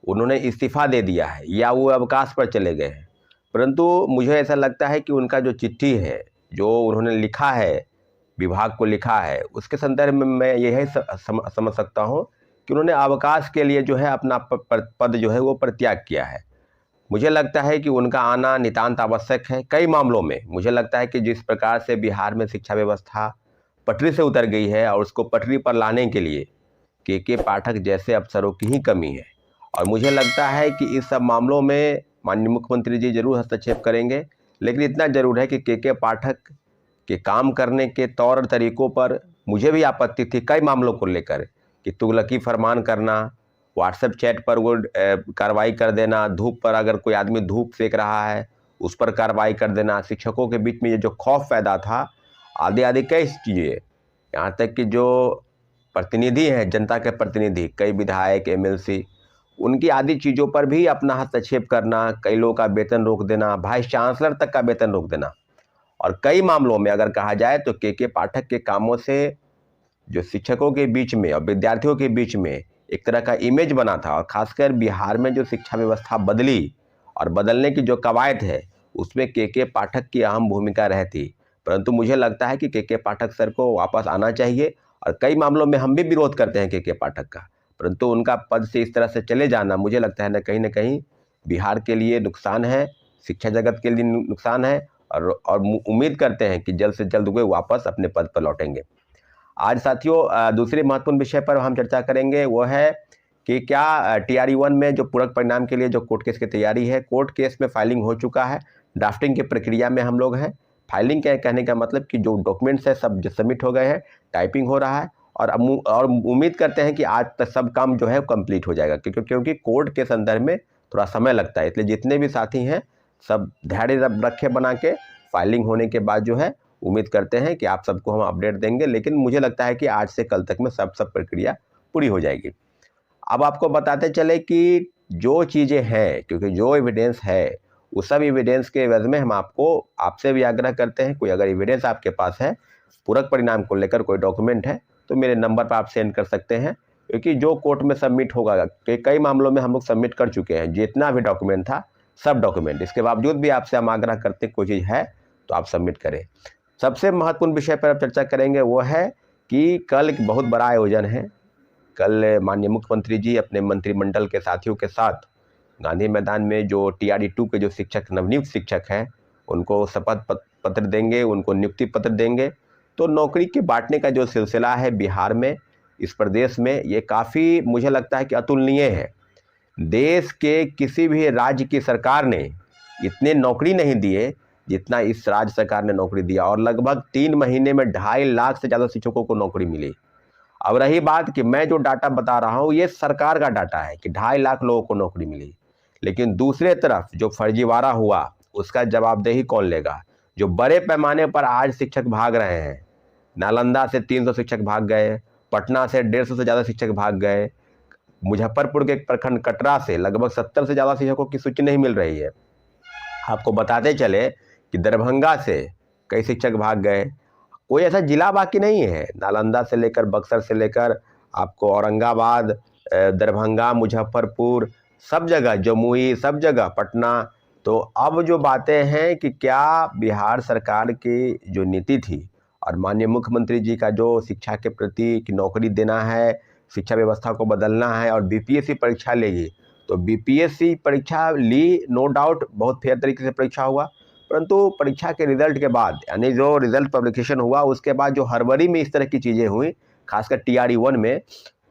उन्होंने इस्तीफा दे दिया है या वो अवकाश पर चले गए हैं। परंतु मुझे ऐसा लगता है कि उनका जो चिट्ठी है, जो उन्होंने लिखा है, विभाग को लिखा है, उसके संदर्भ में मैं यही समझ सकता हूँ कि उन्होंने अवकाश के लिए जो है अपना पद जो है वो परित्याग किया है। मुझे लगता है कि उनका आना नितांत आवश्यक है कई मामलों में। मुझे लगता है कि जिस प्रकार से बिहार में शिक्षा व्यवस्था पटरी से उतर गई है और उसको पटरी पर लाने के लिए के पाठक जैसे अफसरों की ही कमी है। और मुझे लगता है कि इस सब मामलों में माननीय मुख्यमंत्री जी जरूर हस्तक्षेप करेंगे, लेकिन इतना जरूर है कि के पाठक के काम करने के तौर तरीकों पर मुझे भी आपत्ति थी कई मामलों को लेकर, कि तुगलकी फरमान करना, व्हाट्सएप चैट पर वो कार्रवाई कर देना, धूप पर अगर कोई आदमी धूप सेक रहा है उस पर कार्रवाई कर देना, शिक्षकों के बीच में ये जो खौफ पैदा था, आदि आदि कई चीज़ें, यहाँ तक कि जो प्रतिनिधि हैं, जनता के प्रतिनिधि, कई विधायक, एमएलसी, उनकी आदि चीज़ों पर भी अपना हस्तक्षेप करना, कई लोगों का वेतन रोक देना, वाइस चांसलर तक का वेतन रोक देना। और कई मामलों में अगर कहा जाए तो के पाठक के कामों से जो शिक्षकों के बीच में और विद्यार्थियों के बीच में एक तरह का इमेज बना था, और खासकर बिहार में जो शिक्षा व्यवस्था बदली और बदलने की जो कवायद है, उसमें के पाठक की अहम भूमिका रहती। परंतु मुझे लगता है कि के पाठक सर को वापस आना चाहिए, और कई मामलों में हम भी विरोध करते हैं के पाठक का, परंतु उनका पद से इस तरह से चले जाना मुझे लगता है न कहीं बिहार के लिए नुकसान है, शिक्षा जगत के लिए नुकसान है, और उम्मीद करते हैं कि जल्द से जल्द वे वापस अपने पद पर लौटेंगे। आज साथियों दूसरे महत्वपूर्ण विषय पर हम चर्चा करेंगे, वो है कि क्या TRE-1 में जो पूरक परिणाम के लिए जो कोर्ट केस की तैयारी है, कोर्ट केस में फाइलिंग हो चुका है, ड्राफ्टिंग की प्रक्रिया में हम लोग हैं। फाइलिंग क्या कहने का मतलब कि जो डॉक्यूमेंट्स है सब सबमिट हो गए हैं, टाइपिंग हो रहा है, और उम्मीद करते हैं कि आज तक सब काम जो है कंप्लीट हो जाएगा, क्योंकि कोर्ट के संदर्भ में थोड़ा समय लगता है। इसलिए जितने भी साथी हैं सब धैर्य रखे बना के, फाइलिंग होने के बाद जो है उम्मीद करते हैं कि आप सबको हम अपडेट देंगे, लेकिन मुझे लगता है कि आज से कल तक में सब प्रक्रिया पूरी हो जाएगी। अब आपको बताते चले कि जो चीज़ें हैं, क्योंकि जो एविडेंस है उस सब एविडेंस के एवज में हम आपसे भी आग्रह करते हैं, कोई अगर एविडेंस आपके पास है पूरक परिणाम को लेकर, कोई डॉक्यूमेंट है, तो मेरे नंबर पर आप सेंड कर सकते हैं, क्योंकि जो कोर्ट में सबमिट होगा, कई मामलों में हम लोग सबमिट कर चुके हैं, जितना भी डॉक्यूमेंट था सब डॉक्यूमेंट, इसके बावजूद भी आपसे हम आग्रह करते कोई चीज़ है तो आप सबमिट करें। सबसे महत्वपूर्ण विषय पर अब चर्चा करेंगे, वो है कि कल एक बहुत बड़ा आयोजन है। कल माननीय मुख्यमंत्री जी अपने मंत्रिमंडल के साथियों के साथ गांधी मैदान में जो TRE-2 के जो शिक्षक, नवनियुक्त शिक्षक हैं, उनको शपथ पत्र देंगे, उनको नियुक्ति पत्र देंगे। तो नौकरी के बांटने का जो सिलसिला है बिहार में, इस प्रदेश में, ये काफ़ी मुझे लगता है कि अतुलनीय है। देश के किसी भी राज्य की सरकार ने इतने नौकरी नहीं दिए जितना इस राज्य सरकार ने नौकरी दिया, और लगभग 3 महीने में 2.5 लाख से ज़्यादा शिक्षकों को नौकरी मिली। अब रही बात कि मैं जो डाटा बता रहा हूँ ये सरकार का डाटा है कि 2.5 लाख लोगों को नौकरी मिली, लेकिन दूसरे तरफ जो फर्जीवाड़ा हुआ उसका जवाबदेही कौन लेगा? जो बड़े पैमाने पर आज शिक्षक भाग रहे हैं, नालंदा से 300 शिक्षक भाग गए, पटना से 150 से ज़्यादा शिक्षक भाग गए, मुजफ्फरपुर के एक प्रखंड कटरा से लगभग 70 से ज़्यादा शिक्षकों की सूची नहीं मिल रही है। आपको बताते चले कि दरभंगा से कई शिक्षक भाग गए। कोई ऐसा जिला बाकी नहीं है, नालंदा से लेकर, बक्सर से लेकर आपको औरंगाबाद, दरभंगा, मुजफ्फरपुर, सब जगह, जमुई, सब जगह, पटना। तो अब जो बातें हैं कि क्या बिहार सरकार की जो नीति थी और माननीय मुख्यमंत्री जी का जो शिक्षा के प्रति कि नौकरी देना है, शिक्षा व्यवस्था को बदलना है और BPSC परीक्षा लेगी, तो BPSC परीक्षा ली, नो डाउट बहुत फेयर तरीके से परीक्षा हुआ, परंतु परीक्षा के रिजल्ट के बाद, यानी जो रिजल्ट पब्लिकेशन हुआ उसके बाद जो हड़बड़ी में इस तरह की चीज़ें हुई, खासकर TRE-1 में,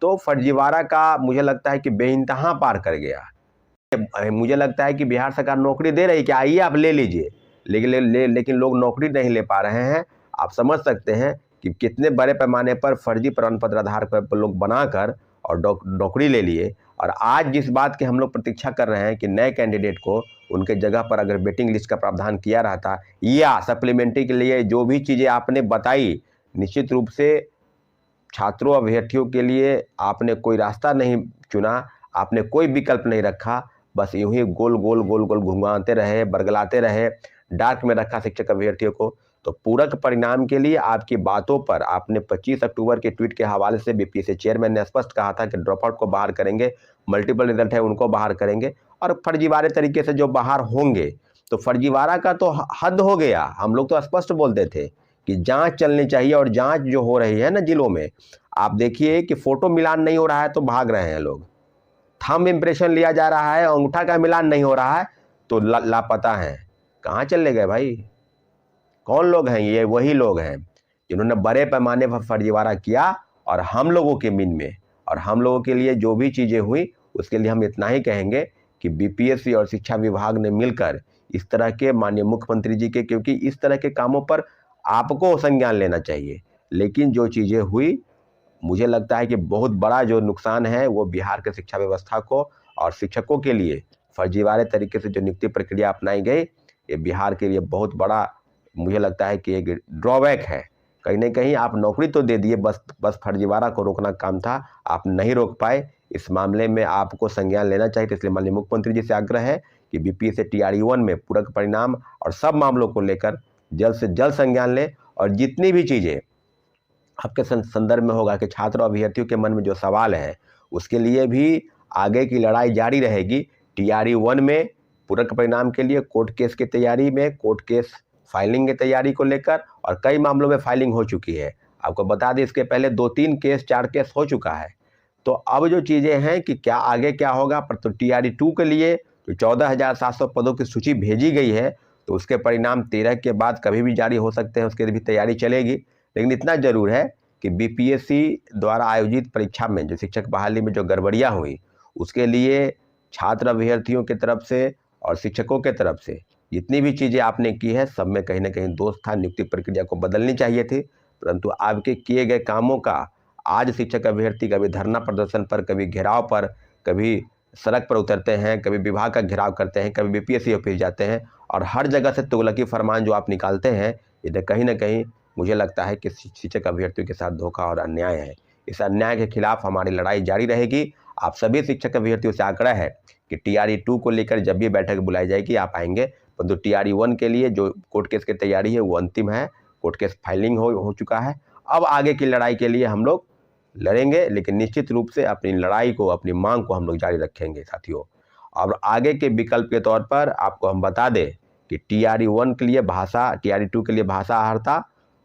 तो फर्जीवाड़ा का मुझे लगता है कि बेइंतहा पार कर गया। मुझे लगता है कि बिहार सरकार नौकरी दे रही है कि आइए आप ले लीजिए, लेकिन लोग नौकरी नहीं ले पा रहे हैं। आप समझ सकते हैं कि कितने बड़े पैमाने पर फर्जी प्रमाण पत्र आधार पर लोग बनाकर और नौकरी ले लिए। और आज जिस बात की हम लोग प्रतीक्षा कर रहे हैं कि नए कैंडिडेट को उनके जगह पर अगर वेटिंग लिस्ट का प्रावधान किया रहता, या सप्लीमेंट्री के लिए जो भी चीज़ें आपने बताई, निश्चित रूप से छात्रों, अभ्यर्थियों के लिए आपने कोई रास्ता नहीं चुना, आपने कोई विकल्प नहीं रखा, बस यूं ही गोल गोल घुमाते रहे, बरगलाते रहे, डार्क में रखा शिक्षक अभ्यर्थियों को। तो पूरक परिणाम के लिए आपकी बातों पर आपने 25 अक्टूबर के ट्वीट के हवाले से बीपीएससी चेयरमैन ने स्पष्ट कहा था कि ड्रॉप आउट को बाहर करेंगे, मल्टीपल रिजल्ट है उनको बाहर करेंगे, और फर्जीवाड़े तरीके से जो बाहर होंगे, तो फर्जीवाड़ा का तो हद हो गया। हम लोग तो स्पष्ट बोलते थे कि जांच चलनी चाहिए, और जांच जो हो रही है ना जिलों में, आप देखिए कि फोटो मिलान नहीं हो रहा है तो भाग रहे हैं लोग, थंब इम्प्रेशन लिया जा रहा है, अंगूठा का मिलान नहीं हो रहा है तो लापता हैं। कहाँ चले गए भाई? कौन लोग हैं ये? वही लोग हैं जिन्होंने बड़े पैमाने पर फर्जीवाड़ा किया, और हम लोगों के मिन में, और हम लोगों के लिए जो भी चीज़ें हुई उसके लिए हम इतना ही कहेंगे कि बीपीएससी और शिक्षा विभाग ने मिलकर इस तरह के, माननीय मुख्यमंत्री जी के, क्योंकि इस तरह के कामों पर आपको संज्ञान लेना चाहिए, लेकिन जो चीज़ें हुई, मुझे लगता है कि बहुत बड़ा जो नुकसान है वो बिहार के शिक्षा व्यवस्था को और शिक्षकों के लिए फर्जीवाड़े तरीके से जो नियुक्ति प्रक्रिया अपनाई गई, ये बिहार के लिए बहुत बड़ा, मुझे लगता है कि एक ड्रॉबैक है। कहीं ना कहीं आप नौकरी तो दे दिए, बस फर्जीवाड़ा को रोकना काम था, आप नहीं रोक पाए। इस मामले में आपको संज्ञान लेना चाहिए। तो इसलिए माननीय मुख्यमंत्री जी से आग्रह है कि बीपीएससी TRE 1 में पूरक परिणाम और सब मामलों को लेकर जल्द से जल्द संज्ञान ले, और जितनी भी चीज़ें आपके संदर्भ में होगा कि छात्र और अभ्यर्थियों के मन में जो सवाल है उसके लिए भी आगे की लड़ाई जारी रहेगी। TRE 1 में पूरक परिणाम के लिए कोर्ट केस की तैयारी में, कोर्ट केस फाइलिंग की तैयारी को लेकर, और कई मामलों में फाइलिंग हो चुकी है। आपको बता दें इसके पहले 2-3 केस, 4 केस हो चुका है। तो अब जो चीज़ें हैं कि क्या आगे क्या होगा, पर तो TRE 2 के लिए जो 14,700 पदों की सूची भेजी गई है, तो उसके परिणाम 13 के बाद कभी भी जारी हो सकते हैं, उसके भी तैयारी चलेगी। लेकिन इतना जरूर है कि बीपीएससी द्वारा आयोजित परीक्षा में जो शिक्षक बहाली में जो गड़बड़ियाँ हुई, उसके लिए छात्र अभ्यर्थियों की तरफ से और शिक्षकों के तरफ से जितनी भी चीज़ें आपने की है, सब में कहीं ना कहीं दोष था। नियुक्ति प्रक्रिया को बदलनी चाहिए थी, परंतु आपके किए गए कामों का आज शिक्षक अभ्यर्थी कभी धरना प्रदर्शन पर, कभी घेराव पर, कभी सड़क पर उतरते हैं, कभी विभाग का घेराव करते हैं, कभी बीपीएससी ऑफिस जाते हैं, और हर जगह से तुगलकी फरमान जो आप निकालते हैं, ये कहीं ना कहीं मुझे लगता है कि शिक्षक अभ्यर्थियों के साथ धोखा और अन्याय है। इस अन्याय के खिलाफ हमारी लड़ाई जारी रहेगी। आप सभी शिक्षक अभ्यर्थियों से आग्रह है कि TRE 2 को लेकर जब भी बैठक बुलाई जाएगी आप आएंगे, परंतु TRE 1 के लिए जो कोर्ट केस की तैयारी है वो अंतिम है, कोर्ट केस फाइलिंग हो चुका है। अब आगे की लड़ाई के लिए हम लोग लड़ेंगे, लेकिन निश्चित रूप से अपनी लड़ाई को, अपनी मांग को हम लोग जारी रखेंगे साथियों। और आगे के विकल्प के तौर पर आपको हम बता दें कि TRE 1 के लिए भाषा, TRE 2 के लिए भाषा अर्हता,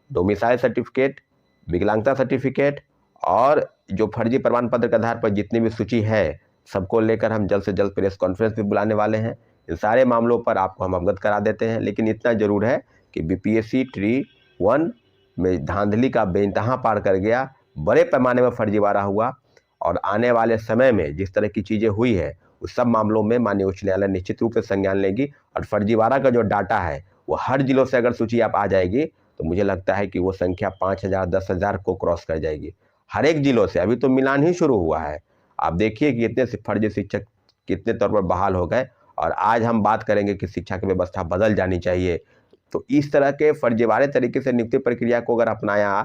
डोमिसाइल सर्टिफिकेट, विकलांगता सर्टिफिकेट, और जो फर्जी प्रमाण पत्र के आधार पर जितनी भी सूची है, सबको लेकर हम जल्द से जल्द प्रेस कॉन्फ्रेंस भी बुलाने वाले हैं। इन सारे मामलों पर आपको हम अवगत करा देते हैं। लेकिन इतना जरूर है कि बीपीएससी TRE 1 में धांधली का बेइंतहा पार कर गया, बड़े पैमाने पर फर्जीवाड़ा हुआ, और आने वाले समय में जिस तरह की चीज़ें हुई है उस सब मामलों में माननीय उच्च न्यायालय निश्चित रूप से संज्ञान लेगी। और फर्जीवाड़ा का जो डाटा है वो हर जिलों से अगर सूची आप आ जाएगी तो मुझे लगता है कि वो संख्या 5,000, 10,000 को क्रॉस कर जाएगी हर एक जिलों से। अभी तो मिलान ही शुरू हुआ है। आप देखिए कि इतने फर्जी शिक्षक कितने तौर पर बहाल हो गए, और आज हम बात करेंगे कि शिक्षा की व्यवस्था बदल जानी चाहिए। तो इस तरह के फर्जीवाड़े तरीके से नियुक्ति प्रक्रिया को अगर अपनाया